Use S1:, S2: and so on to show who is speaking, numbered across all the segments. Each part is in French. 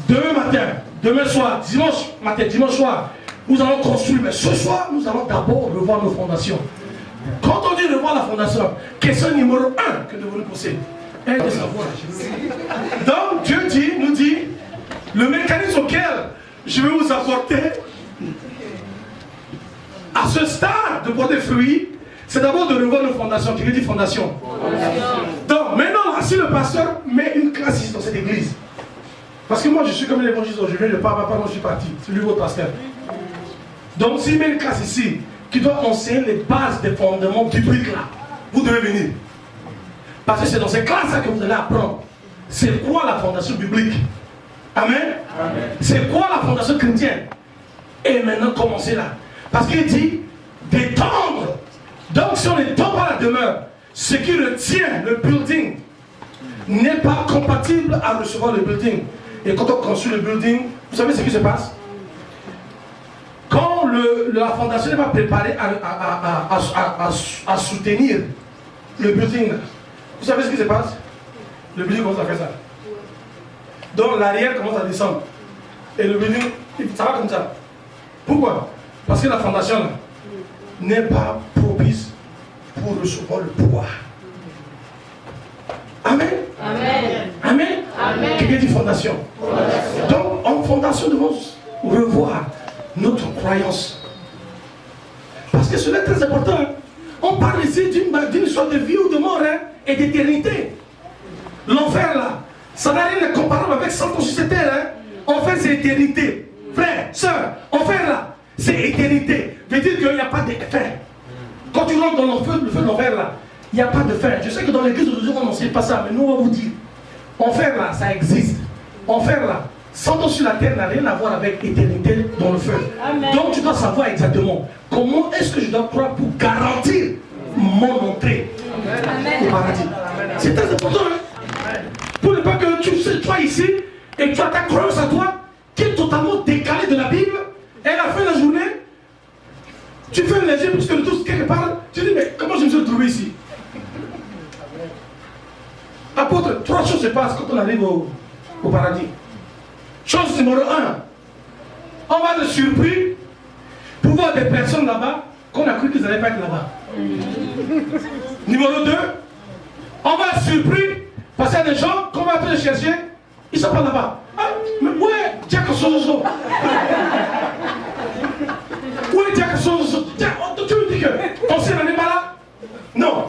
S1: demain matin, demain soir, dimanche matin, dimanche soir, nous allons construire. Mais ce soir, nous allons d'abord revoir nos fondations. Quand on dit revoir la fondation, question numéro 1 que nous devons poser est de savoir. Donc Dieu nous dit, le mécanisme auquel je vais vous apporter à ce stade de porter fruit, c'est d'abord de revoir nos fondations. Qui veut dire fondation? Donc maintenant, si le pasteur met une classe ici dans cette église, parce que moi je suis comme l'évangile, je viens de papa, moi je suis parti, c'est lui votre pasteur. Donc s'il met une classe ici, qui doit enseigner les bases des fondements bibliques là, vous devez venir. Parce que c'est dans ces classes là que vous allez apprendre. C'est quoi la fondation biblique? Amen. C'est quoi la fondation chrétienne? Et maintenant commencez là. Parce qu'il dit d'étendre. Donc si on n'étend pas la demeure, ce qui retient le building n'est pas compatible à recevoir le building. Et quand on construit le building, vous savez ce qui se passe? Quand la fondation n'est pas préparée à soutenir le building, vous savez ce qui se passe? Le building commence à faire ça. Donc l'arrière commence à descendre. Et le building, ça va comme ça. Pourquoi? Parce que la fondation n'est pas propice pour recevoir le pouvoir. Amen. Amen. Amen. Amen. Quelqu'un dit fondation. Donc en fondation, nous devons revoir notre croyance. Parce que cela est très important. On parle ici d'une histoire de vie ou de mort et d'éternité. L'enfer là, ça n'a rien de comparable avec ce qu'on sur cette terre. Enfer c'est éternité. Frère, soeur, enfer là, c'est éternité. Veut dire qu'il n'y a pas de fin. Quand tu rentres dans le feu de l'enfer là, il n'y a pas de fin. Je sais que dans l'église aujourd'hui on n'enseigne pas ça, mais nous on va vous dire. Enfer là, ça existe. Enfer là, sans sur la terre n'a rien à voir avec éternité dans le feu. Amen. Donc tu dois savoir exactement comment est-ce que je dois croire pour garantir mon entrée au paradis. C'est très important. Hein? Pour ne pas que tu sois ici et que tu as ta croyance à toi qui est totalement décalée de la Bible, et à la fin de la journée, tu fais un léger puisque le tous quelque part, tu dis mais comment je me suis retrouvé ici? Apôtre, 3 choses se passent quand on arrive au paradis. Chose numéro 1, on va être surpris pour voir des personnes là-bas qu'on a cru qu'ils n'allaient pas être là-bas. Numéro 2, on va être surpris parce qu'il y a des gens qu'on va aller chercher, ils ne sont pas là-bas. Ah, mais ouais, Jack Soso. Oui, Jack Soso. Tu me dis que on sait n'est pas là? Non.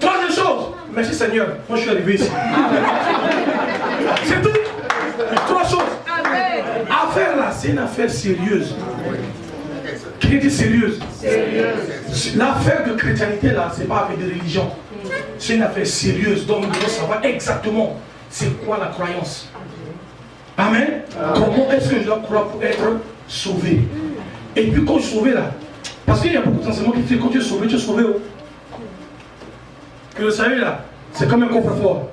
S1: Troisième chose, merci Seigneur, moi je suis arrivé ici. C'est tout. 3 choses. Affaire là, c'est une affaire sérieuse. Qui dit sérieuse? L'affaire de chrétienté là, c'est pas avec des religions. C'est une affaire sérieuse. Donc nous devons savoir exactement c'est quoi la croyance. Amen. Comment est-ce que je dois croire pour être sauvé? Et puis quand je suis sauvé là, parce qu'il y a beaucoup d'enseignements qui disent quand tu es sauvé où? Que le salut là, c'est comme un coffre-fort.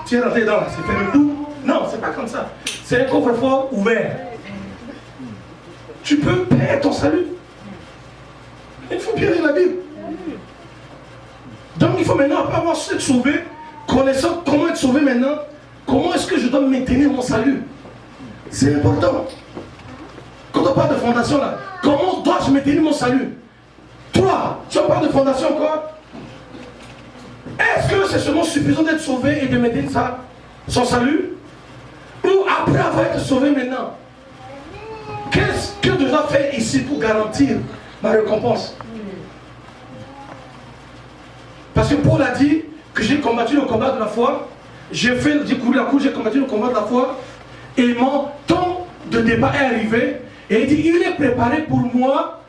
S1: Tu es rentré dedans là, c'est fermé tout. Non, c'est pas comme ça. C'est un coffre-fort ouvert. Tu peux perdre ton salut. Il faut bien lire la Bible. Donc il faut maintenant, après avoir été sauvé, connaissant comment être sauvé maintenant, comment est-ce que je dois maintenir mon salut? C'est important. Quand on parle de fondation là, comment dois-je maintenir mon salut? Toi, tu parles de fondation encore? Est-ce que c'est seulement suffisant d'être sauvé et de maintenir son salut? Ou après avoir été sauvé maintenant, qu'est-ce que je dois faire ici pour garantir ma récompense? Parce que Paul a dit que j'ai combattu le combat de la foi, j'ai couru la course, j'ai combattu le combat de la foi, et mon temps de départ est arrivé, et il dit, il est préparé pour moi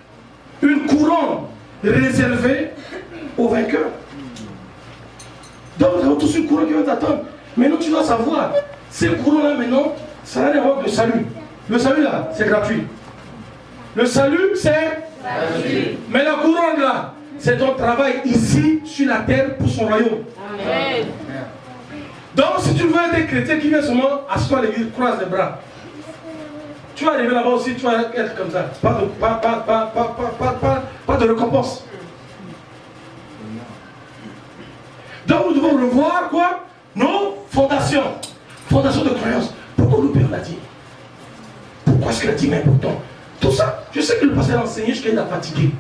S1: une couronne réservée aux vainqueurs. Donc nous avons tous une couronne qui va t'attendre. Maintenant tu dois savoir, ces couronnes-là maintenant, ça n'a rien à voir avec le salut. Le salut là, c'est gratuit. Le salut, c'est gratuit. Mais la couronne là, c'est ton travail ici sur la terre pour son royaume. Amen. Donc si tu veux être chrétien qui vient seulement asseoir l'église, croise les bras. Tu vas arriver là-bas aussi, tu vas être comme ça. Pas de récompense. Donc nous devons revoir quoi? Nos fondations. Fondation de croyance. Pourquoi le Père l'a dit? Pourquoi est-ce qu'il a dit? Mais pourtant, tout ça, je sais que le pasteur a enseigné jusqu'à il a fatigué.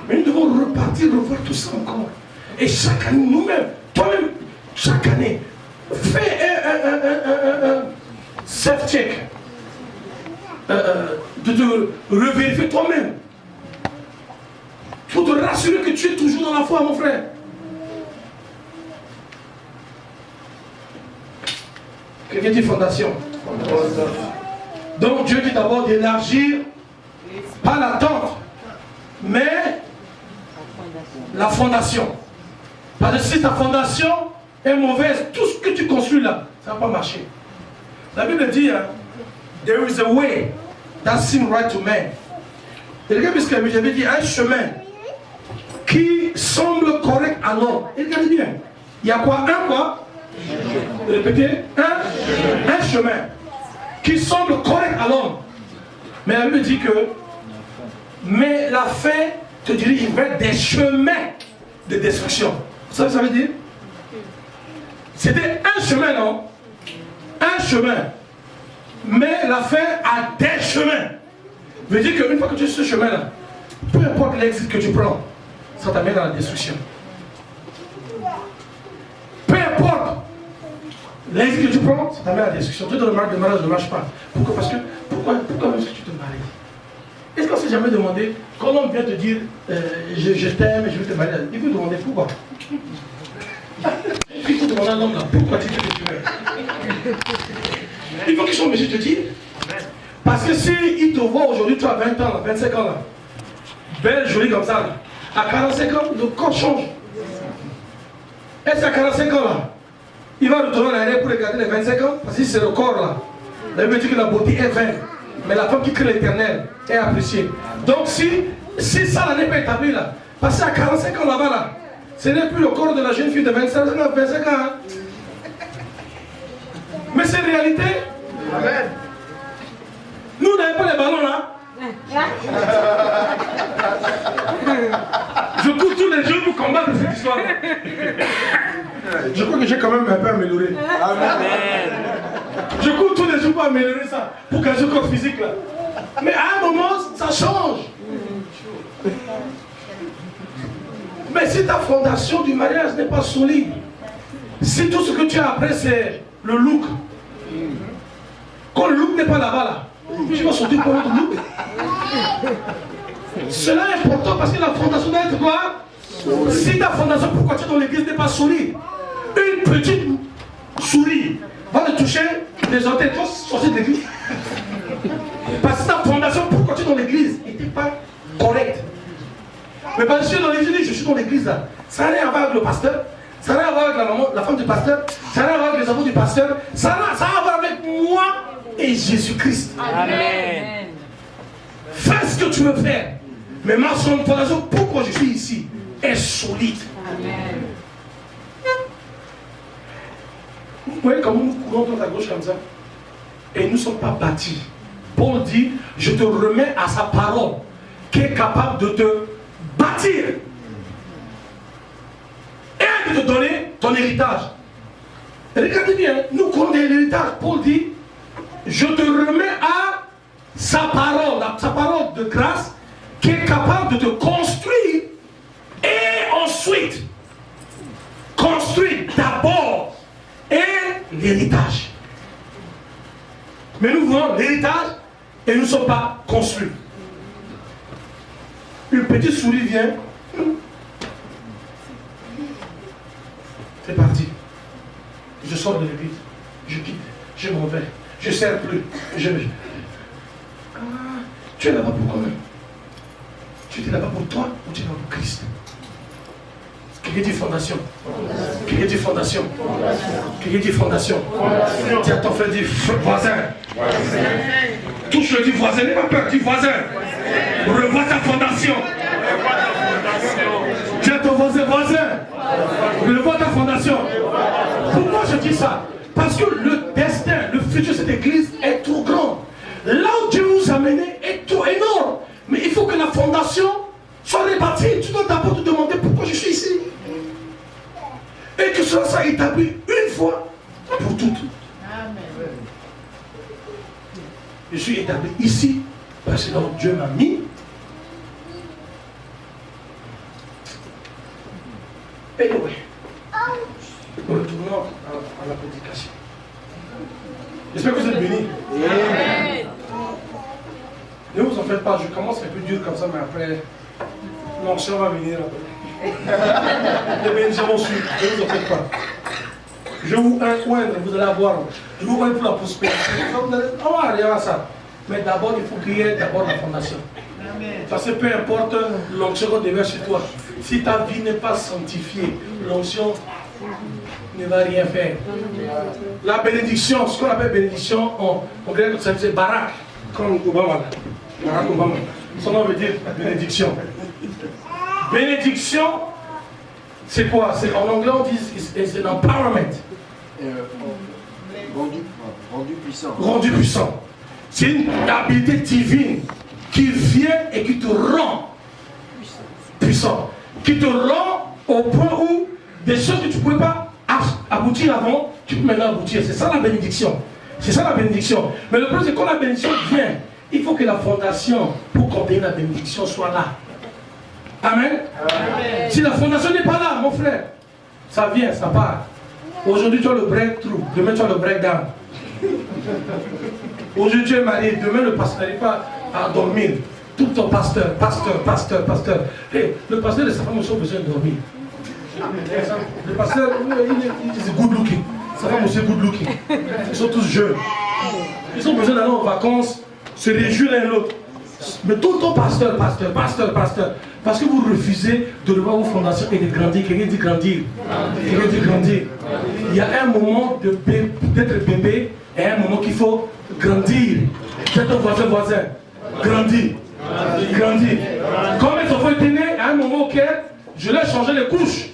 S1: Mais nous devons repartir, revoir tout ça encore. Et chaque année, nous-mêmes, toi-même, chaque année, fais un self-check. De te revérifier toi-même. Il faut te rassurer que tu es toujours dans la foi, mon frère. Quelqu'un dit fondation. Donc Dieu dit d'abord d'élargir, pas la tente, mais la fondation. Parce que si ta fondation est mauvaise, tout ce que tu construis là, ça ne va pas marcher. La Bible dit, hein, there is a way that seems right to man. Et regardez ce que j'avais dit, un chemin qui semble correct à l'homme. Et regardez bien, il y a quoi? Un quoi? Répétez, un chemin qui semble correct à l'homme. Mais la Bible dit que, mais la fin te dirige vers des chemins de destruction. Vous savez ce que ça veut dire? C'était un chemin, non? Un chemin. Mais la fin a des chemins. Veut dire qu'une fois que tu es sur ce chemin-là, peu importe l'exit que tu prends, ça t'amène à la destruction. Peu importe l'exit que tu prends, ça t'amène à la destruction. Tu te remarques que le mariage ne marche pas. Pourquoi? Parce que, pourquoi même est-ce que tu te maries? Est-ce qu'on s'est jamais demandé, quand l'homme vient te dire je t'aime et je veux te marier, il faut demander pourquoi? Il faut demander à l'homme là, pourquoi tu dis que tu m'aimes? Il faut qu'ils soient obligés de te dire. Parce que si il te voit aujourd'hui, tu as 20 ans, là, 25 ans, là, belle, jolie comme ça, là, à 45 ans, le corps change. Est-ce qu'à 45 ans, là, il va retourner en arrière pour regarder les 25 ans? Parce que c'est le corps, là. La Bible dit que la beauté est vaine. Mais la femme qui crée l'éternel est appréciée. Donc si ça là n'est pas établi, là, parce qu'à 45 ans là-bas, là, ce n'est plus le corps de la jeune fille de 25 ans, hein. Mais c'est une réalité. Amen. Nous n'avons pas les ballons là. Je cours tous les jours pour combattre cette histoire. Je crois que j'ai quand même un peu amélioré. Amen. Je cours tous les jours pour améliorer ça, pour qu'un jour corps physique là. Mais à un moment, ça change. Mais si ta fondation du mariage n'est pas solide, si tout ce que tu as après c'est le look, quand le look n'est pas là-bas là, tu vas sortir pour l'autre look. Cela est important parce que la fondation doit être quoi? Si ta fondation, pourquoi tu es dans l'église, n'est pas solide, une petite souris va te toucher les orteils, tu vas sortir de l'église. Parce que ta fondation, pourquoi tu es dans l'église, n'était pas correcte. Mais parce que je suis dans l'église, je suis dans l'église là. Ça n'a rien à voir avec le pasteur, ça n'a rien à voir avec la maman, la femme du pasteur, ça n'a rien à voir avec les enfants du pasteur, ça a à voir avec moi et Jésus-Christ. Amen. Fais ce que tu veux faire. Mais ma fondation, pourquoi je suis ici, est solide. Amen. Vous voyez comment nous courons dans la gauche comme ça. Et nous ne sommes pas bâtis. Paul dit, je te remets à sa parole qui est capable de te bâtir et de te donner ton héritage. Et regardez bien, nous courons de l'héritage. Paul dit, je te remets à sa parole de grâce qui est capable de te construire et ensuite construire d'abord et l'héritage. Mais nous voulons l'héritage et nous ne sommes pas construits. Une petite souris vient. C'est parti. Je sors de l'église. Je quitte. Je m'en vais. Je ne sers plus. Tu es là-bas pour quoi même? Tu es là-bas pour toi ou tu es là-bas pour Christ? Quelqu'un dit fondation. Quelqu'un dit fondation. Quelqu'un dit fondation. Dis à ton frère, dis voisin. Touche le dit voisin, n'aie pas peur, dis voisin. Revois ta fondation. Dis à ton voisin, revois ta fondation. Pourquoi je dis ça? Parce que le destin, le futur de cette église est trop grand. Là où Dieu vous a mené est trop énorme. Mais il faut que la fondation soit répartie. Tu dois d'abord te demander pourquoi je suis ici. Et que cela soit établi une fois pour toutes. Je suis établi ici parce que là où Dieu m'a mis. Anyway, retournons à la prédication. J'espère que vous êtes bénis. Ne vous en faites pas, je commence un peu dur comme ça, mais après, l'onction va venir après. Les bénédictions vont suivre, ne vous en faites pas. Je vous oindre, vous allez avoir. Je vous oindre pour la prospérité. On va arriver à ça. Mais d'abord, il faut qu'il y ait d'abord la fondation. Parce que peu importe l'onction qu'on déverse sur toi, si ta vie n'est pas sanctifiée, l'onction ne va rien faire. La bénédiction, ce qu'on appelle bénédiction, en grec, c'est barak, comme Obama. Barack Obama. Son nom veut dire bénédiction. Bénédiction, c'est quoi? En anglais, on dit c'est un empowerment.
S2: Rendu puissant.
S1: Rendu puissant. C'est une habilité divine qui vient et qui te rend puissant. Qui te rend au point où des choses que tu ne pouvais pas aboutir avant, tu peux maintenant aboutir. C'est ça la bénédiction. C'est ça la bénédiction. Mais le problème, c'est quand la bénédiction vient, il faut que la fondation pour contenir la bénédiction soit là. Amen. Amen. Si la fondation n'est pas là, mon frère, ça vient, ça part. Aujourd'hui, tu as le breakthrough, demain, tu as le breakdown. Aujourd'hui, tu es marié, demain, le pasteur n'arrive pas à dormir. Tout ton pasteur. Hey, le pasteur et sa femme aussi ont besoin de dormir. Le pasteur, il est good looking. Sa femme aussi est good looking. Ils sont tous jeunes. Ils ont besoin d'aller en vacances, se réjouir l'un l'autre. Mais tout le temps, pasteur. Parce que vous refusez de revoir vos fondations et de grandir. Quelqu'un dit grandir. Quelqu'un dit grandir. Il y a un moment d'être bébé et un moment qu'il faut grandir. C'est ton voisin. Grandir. Quand mes enfants étaient nés, à un moment auquel je leur changé les couches.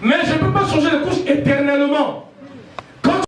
S1: Mais je ne peux pas changer les couches éternellement.